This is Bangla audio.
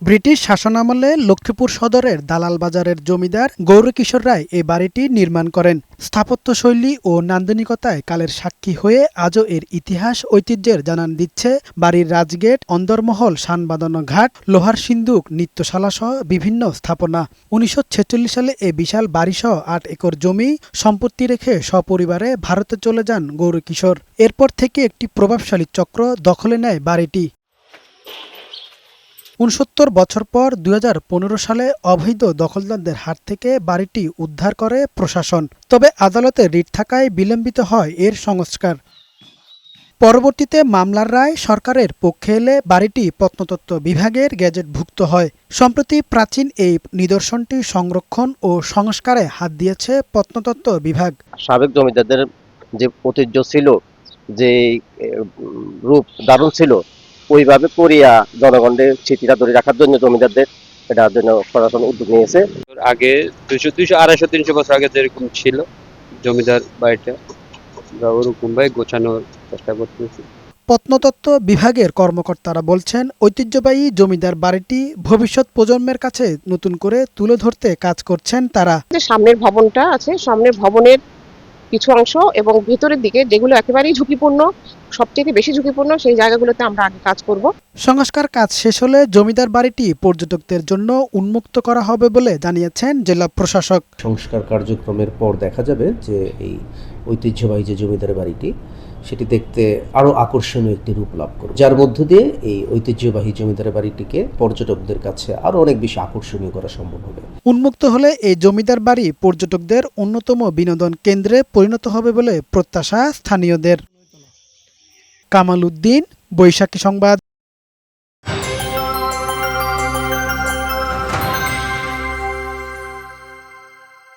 ব্রিটিশ শাসনামলে লক্ষ্মীপুর সদরের দালাল বাজারের জমিদার গৌরকিশোর রায় এই বাড়িটি নির্মাণ করেন। স্থাপত্যশৈলী ও নান্দনিকতায় কালের সাক্ষী হয়ে আজও এর ইতিহাস ঐতিহ্যের জানান দিচ্ছে বাড়ির রাজগেট, অন্দরমহল, শান বাঁধানো ঘাট, লোহার সিন্দুক, নৃত্যশালাসহ বিভিন্ন স্থাপনা। ১৯৪৬ সালে এ বিশাল বাড়িসহ ৮ একর জমি সম্পত্তি রেখে সপরিবারে ভারতে চলে যান গৌরকিশোর। এরপর থেকে একটি প্রভাবশালী চক্র দখলে নেয় বাড়িটি। ৬৯ বছর পর ২০১৫ সালে অবৈধ দখলদারদের হাত থেকে বাড়িটি উদ্ধার করে প্রশাসন। তবে আদালতে রিট থাকায় বিলম্বিত হয় এর সংস্কার। পরবর্তীতে মামলার রায় সরকারের পক্ষে এলে বাড়িটি প্রত্নতত্ত্ব বিভাগের গেজেটভুক্ত হয়। সম্প্রতি প্রাচীন এই নিদর্শনটি সংরক্ষণ ও সংস্কারে হাত দিয়েছে প্রত্নতত্ত্ব বিভাগ। সাবেক জমিদারদের যে ঐতিহ্য ছিল, যে রূপ দারুণ ছিল, ওইভাবে করিয়া জনগণের স্মৃতিটা ধরে রাখার জন্য জমিদারদের এটার জন্য প্রশাসন উদ্যোগ নিয়েছে। আগে 200, 250, 300 বছর আগে যেরকম ছিল জমিদার বাড়িটা, আমরা ওরকম ভাবে গোছানোর চেষ্টা করতেছি। প্রত্নতত্ত্ব বিভাগের কর্মকর্তারা বলছেন, ঐতিহ্যবাহী জমিদার বাড়িটি ভবিষ্যৎ প্রজন্মের কাছে নতুন করে তুলে ধরতে কাজ করছেন তারা। সামনের ভবনটা আছে, সামনের ভবনের কিছু অংশ এবং ভেতরের দিকে যেগুলো একেবারেই ঝুঁকিপূর্ণ, সবচেয়ে বেশি ঝুঁকিপূর্ণ সেই জায়গাগুলোতে আমরা আগে কাজ করব। সংস্কার কাজ শেষ হলে জমিদার বাড়িটি পর্যটকদের জন্য উন্মুক্ত করা হবে বলে জানিয়েছেন জেলা প্রশাসক। সংস্কার কার্যক্রমের পর দেখা যাবে যে এই ঐতিহ্যবাহী যে জমিদার বাড়িটি সেটি দেখতে আরো আকর্ষণীয় একটি রূপ লাভ করবে, যার মধ্য দিয়ে এই ঐতিহ্যবাহী জমিদার বাড়িটিকে পর্যটকদের কাছে আরো অনেক বেশি আকর্ষণীয় করা সম্ভব হবে। উন্মুক্ত হলে এই জমিদার বাড়ি পর্যটকদের অন্যতম বিনোদন কেন্দ্রে পরিণত হবে বলে প্রত্যাশা স্থানীয়দের। কামাল উদ্দিন, বৈশাখী সংবাদ।